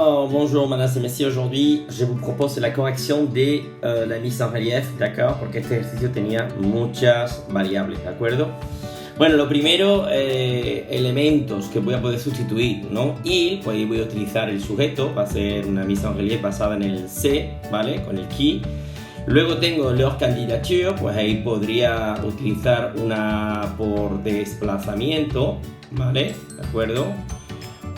Alors, bonjour, madame et messieurs. Aujourd'hui, je vous propose la corrección de la mise en relief, ¿de acuerdo? Porque este ejercicio tenía muchas variables, ¿de acuerdo? Bueno, lo primero, elementos que voy a poder sustituir, ¿no? Y pues voy a utilizar el sujeto, va a ser una mise en relief basada en el C, ¿vale? Con el qui. Luego tengo leur candidature, pues ahí podría utilizar una por desplazamiento, ¿vale? ¿De acuerdo?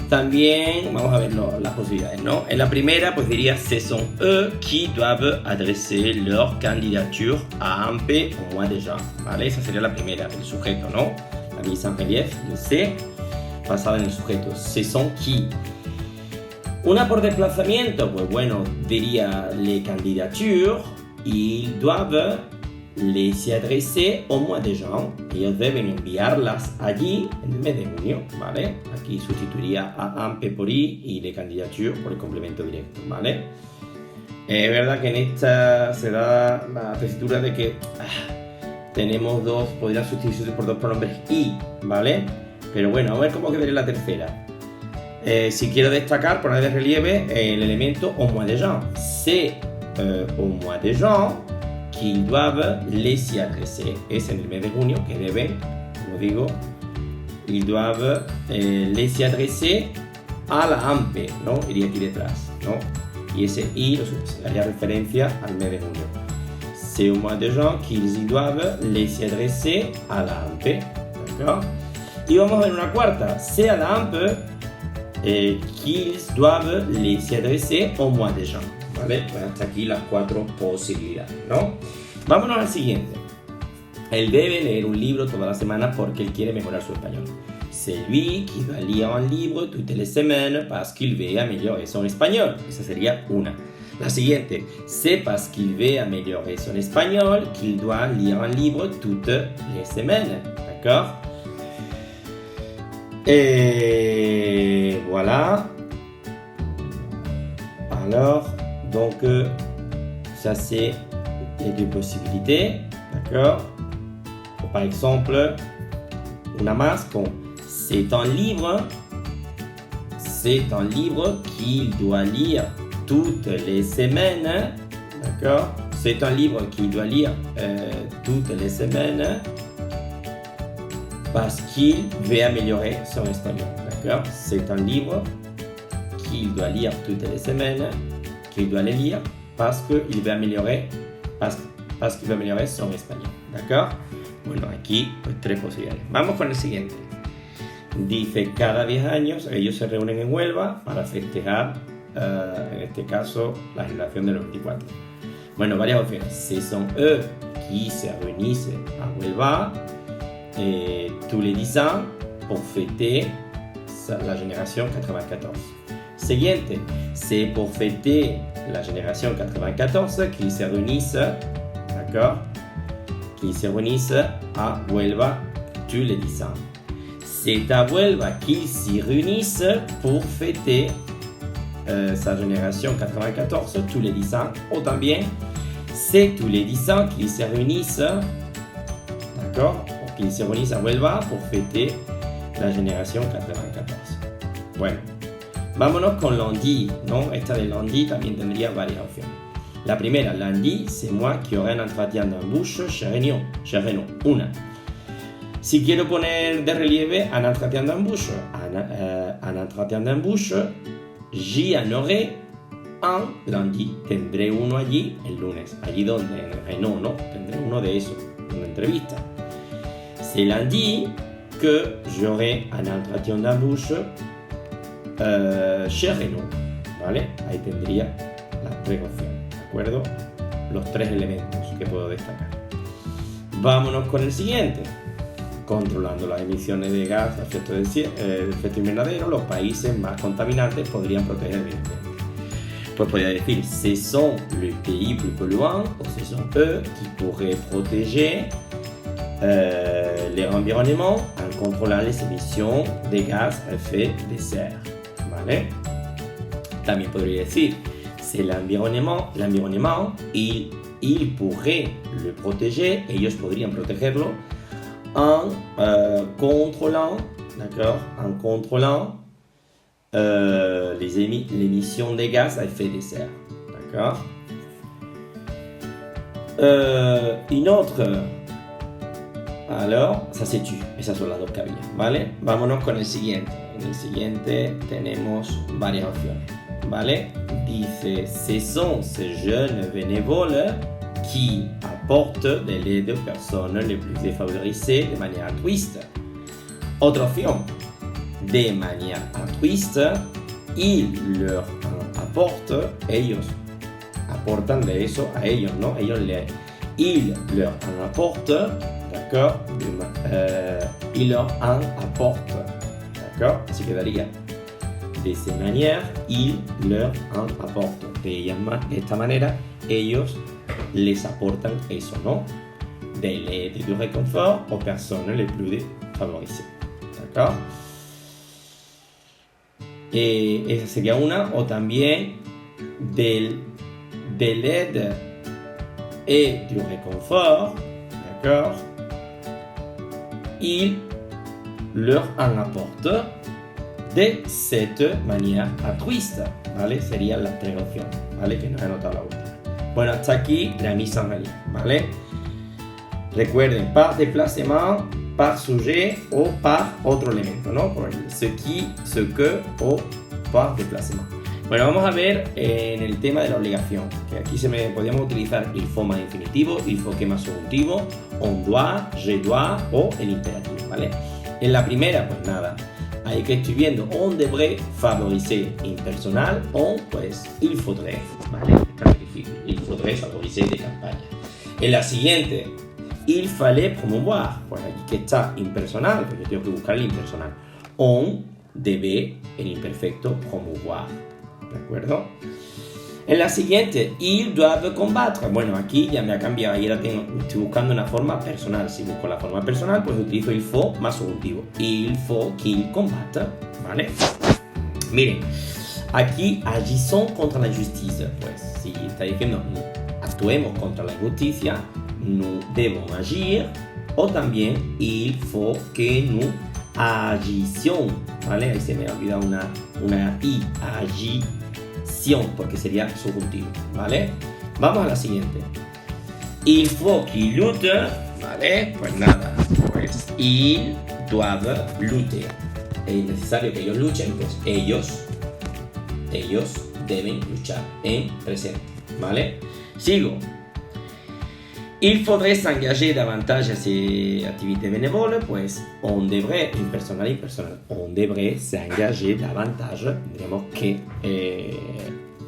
También vamos a ver las posibilidades, ¿no? En la primera, pues diría ce sont eux qui doivent adresser leur candidature à un P au mois de juin, ¿vale? Esa sería la primera, el sujeto, ¿no? La mise en relief de C basada en el sujeto. Ce sont qui. Una por desplazamiento, pues bueno, diría les candidatures, ils doivent les adresser au mois de juin. Ellos deben enviarlas allí en el mes de junio, ¿vale? Aquí sustituiría a un P por I y de candidature por el complemento directo, ¿vale? Es verdad que en esta se da la tesitura de que tenemos dos, podría sustituirse por dos pronombres I, ¿vale? Pero bueno, a ver cómo quedaría la tercera. Si quiero destacar, poner de relieve el elemento au mois de juin. C'est au mois de juin qu'ils doivent les y adresser. Es en el mes de junio que deben, como digo, ils doivent les y adresser a la AMPE, ¿no? Iría aquí detrás, ¿no? Y ese I haría referencia al mes de junio. C'est au mois de juin qu'ils y doivent les y adresser a la AMPE, ¿d'accord? Y vamos a ver una cuarta. C'est à la AMPE qu'ils doivent les y adresser au mois de juin. ¿Vale? Pues hasta aquí las cuatro posibilidades, ¿no? Vámonos al siguiente. Él debe leer un libro todas las semanas porque él quiere mejorar su español. C'est lui qui va lire un livre toutes les semaines parce qu'il veut améliorer son espagnol. Esa sería una. La siguiente. C'est parce qu'il veut améliorer son espagnol qu'il doit lire un livre toutes les semaines. D'accord? Et voilà. Alors, donc, ça c'est les deux possibilités, d'accord? Par exemple, una más con c'est un livre qu'il doit lire toutes les semaines, d'accord? C'est un livre qu'il doit lire toutes les semaines parce qu'il veut améliorer son espagnol, d'accord? C'est un livre qu'il doit lire toutes les semaines, qu'il doit les lire parce qu'il va améliorer, parce qu'il va améliorer son español, ¿d'accord? Bueno, aquí pues tres posibilidades. Vamos con el siguiente. Dice, cada 10 años ellos se reúnen en Huelva para festejar, en este caso, la generación de los 24. Bueno, varias opciones. Ce sont eux qui se réunissent à Huelva tous les 10 ans pour fêter la génération 94. Siguiente, c'est pour fêter la génération 94 qu'ils se réunissent, d'accord? Qu'ils se réunissent à Huelva tous les 10 ans. C'est à Huelva qu'ils s'y réunissent pour fêter sa génération 94 tous les 10 ans. Ou también, c'est tous les 10 ans qu'ils se réunissent, d'accord? Qu'ils se réunissent à Huelva pour fêter la génération 94. Bueno. Vámonos con lundi, ¿no? Esta de lundi también tendría varias opciones. La primera, lundi, c'est moi qui aurai un entretien d'embauche chez Renault. Una. Si quiero poner de relieve un entretien d'embauche, un entretien d'embauche, j'y en aurai un lundi. Tendré uno allí el lunes. Allí donde, en Renault, ¿no? Tendré uno de esos, una entrevista. C'est lundi que j'aurai un entretien d'embauche chez Renault, ¿vale? Ahí tendría las tres opciones, ¿de acuerdo? Los tres elementos que puedo destacar. Vámonos con el siguiente. Controlando las emisiones de gas de efecto invernadero, los países más contaminantes podrían proteger el medio ambiente. Pues podría decir, ce sont les pays plus polluants, o ce sont eux qui pourraient protéger l'environnement en contrôlant les émissions de gaz à effet de serre. ¿Vale? También podría decir, c'est l'environnement, il pourrait le protéger, ellos podrían protegerlo, en contrôlant, d'accord, en contrôlant l'émission des gaz à effet de serre. D'accord. Une autre. Alors, ça se tue. Esas son las dos que había, ¿vale? Vámonos con el siguiente. En el siguiente tenemos varias opciones, ¿vale? Dice, ce sont ces jeunes bénévoles qui apportent de l'aide aux personnes les plus défavorisées de manière altruiste. Otra opción, de manière altruiste, ils leur apportent, ellos aportan de eso a ellos, ¿no? Ils leur en apportent, d'accord? Ils leur en apportent, d'accord? Así quedaría. De esa manera, ils leur en apportent. De esta manera, ellos les aportan eso, ¿no? De l'aide et du réconfort aux personnes les plus défavorisées. ¿D'accord? Esa sería una. O también de l'aide et du réconfort. D'accord? Il leur en apporte de cette manière altruiste. ¿Vale? Serían las tres opciones, ¿vale? Que nos he anotado la última. Bueno, hasta aquí la mise en relief, ¿vale? Recuerden, par déplacement, par sujet o par otro elemento, ¿no? Por ce qui, ce que o par déplacement. Bueno, vamos a ver en el tema de la obligación, que aquí podríamos utilizar il faut más infinitivo, il faut que más subjuntivo, on doit, je dois o el imperativo, ¿vale? En la primera, pues nada, ahí que estoy viendo, on devrait favoriser impersonal, on, pues, il faudrait, ¿vale? Está muy difícil, il faudrait favoriser de campaña. En la siguiente, il fallait promouvoir, pues aquí que está impersonal, pues yo tengo que buscar el impersonal. On debe, el imperfecto, promouvoir, ¿de acuerdo? En la siguiente, ils doivent combattre. Bueno, aquí ya me ha cambiado, ahí estoy buscando una forma personal. Si busco la forma personal, pues utilizo il faut más subjuntivo. Il faut qu'ils combattent, ¿vale? Miren, aquí agissons contra la injusticia. Pues si está diciendo actuemos contra la injusticia, nous devons agir. O también il faut que nous agissions, ¿vale? Ahí se me ha olvidado una i, agissions, porque sería subjuntivo, ¿vale? Vamos a la siguiente. Il faut qu'ils luttent, ¿vale? Pues nada, pues ils doivent lutter. Es necesario que ellos luchen, pues ellos deben luchar en presente, ¿vale? Sigo. Il faudrait s'engager davantage à ces activités bénévoles, pues on devrait, impersonal, on devrait s'engager davantage, tenemos que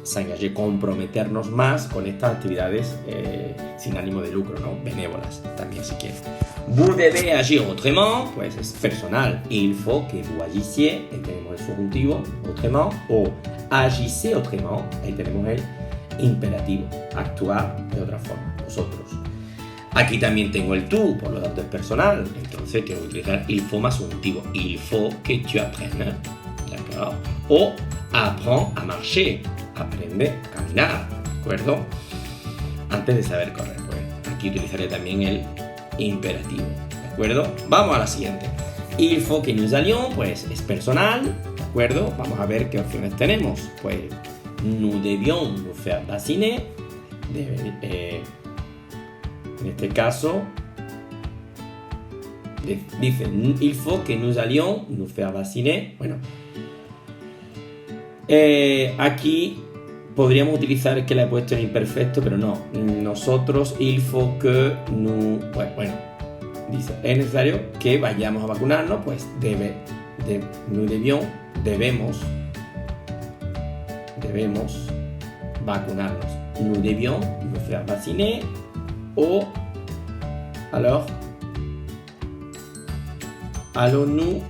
s'engager, comprometernos más con estas actividades sin ánimo de lucro, ¿no? Benévolas, también si quieres. Vous devez agir autrement, pues es personal, il faut que vous agissiez, ahí tenemos el subjuntivo, autrement, o agissez autrement, ahí tenemos el imperativo, actuar de otra forma, vosotros. Aquí también tengo el tú, por lo tanto es personal, entonces tengo que utilizar il faut más subjuntivo. Il faut que tu apprennes, ¿d'accord? O apprends a marcher, aprende a caminar, ¿de acuerdo? Antes de saber correr, pues aquí utilizaré también el imperativo, ¿de acuerdo? Vamos a la siguiente. Il faut que nous allions, pues es personal, ¿de acuerdo? Vamos a ver qué opciones tenemos. Pues nous devions nous faire vacciner, en este caso, dice, il faut que nous allions nous faire vacciner. Bueno, aquí podríamos utilizar que la he puesto en imperfecto, pero no. Nosotros, il faut que nous... Bueno, dice, es necesario que vayamos a vacunarnos, pues nous devions, debemos vacunarnos. Nous devions nous faire vacciner. O, alors, allons-nous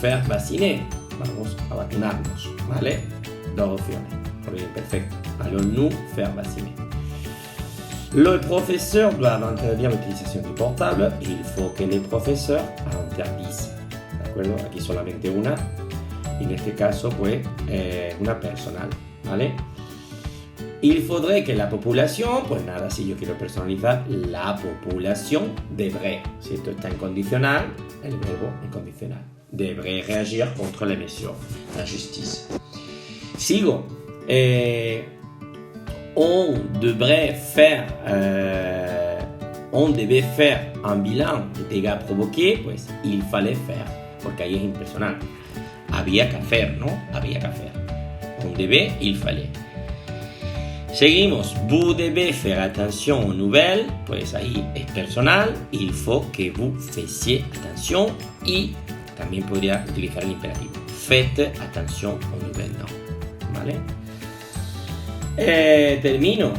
faire vacciner? Vamos a vacunarnos, ¿vale? Dos opciones, por el imperfecto. Allons-nous faire vacciner? Le professeur doit interdire l'utilisation du portable. Il faut que les professeurs interdisent. ¿De acuerdo? Aquí solamente una. Y en este caso, pues, una personal, ¿vale? Il faudrait que la población, pues nada, si yo quiero personalizar, la población devrait. Si esto está en condicional, el verbo en condicional, devrait réagir contre les mesures de la justice. Sigo. On devait faire un bilan de dégâts provoqués, pues il fallait faire, porque ahí es impersonal. Había que hacer, ¿no? Había que hacer. On devait, il fallait. Seguimos. Vous devez faire attention aux nouvelles, pues ahí es personal. Il faut que vous fassiez attention y también podría utilizar el imperativo. Faites attention aux nouvelles, ¿no? ¿Vale? Termino.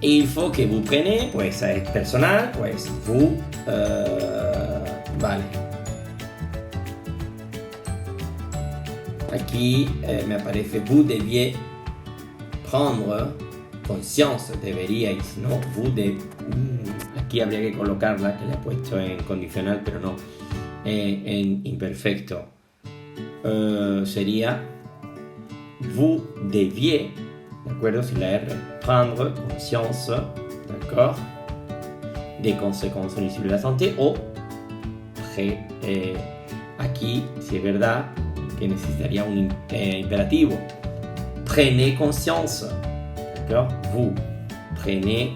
Il faut que vous preniez, pues es personal, pues vous, vale. Aquí me aparece vous deviez prendre conscience, deberíais, ¿no? Vous aquí habría que colocarla, que la he puesto en condicional, pero no, en imperfecto. Sería vous deviez, ¿de acuerdo? Sin la R, prendre conscience, d'accord, des conséquences visibles de la santé, o aquí, si es verdad, que necesitaría un imperativo. Prenez conscience, d'accord? Vous prenez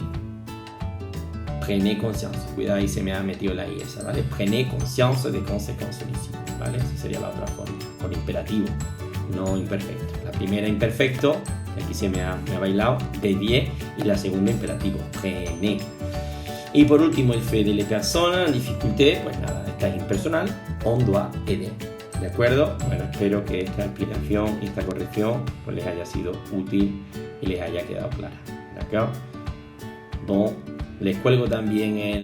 conscience. Cuidado, ahí se me ha metido la I esa, ¿vale? Prenez conscience des conséquences visibles, ¿vale? Esa sería la otra forma, con imperativo, no imperfecto. La primera imperfecto, aquí se me ha bailado, deviez, y la segunda imperativo, prenez. Y por último, el fait de les personnes en difficulté, pues nada, esta es impersonal, on doit aider. ¿De acuerdo? Bueno, espero que esta explicación y esta corrección pues les haya sido útil y les haya quedado clara. ¿De acuerdo? Bon, les cuelgo también el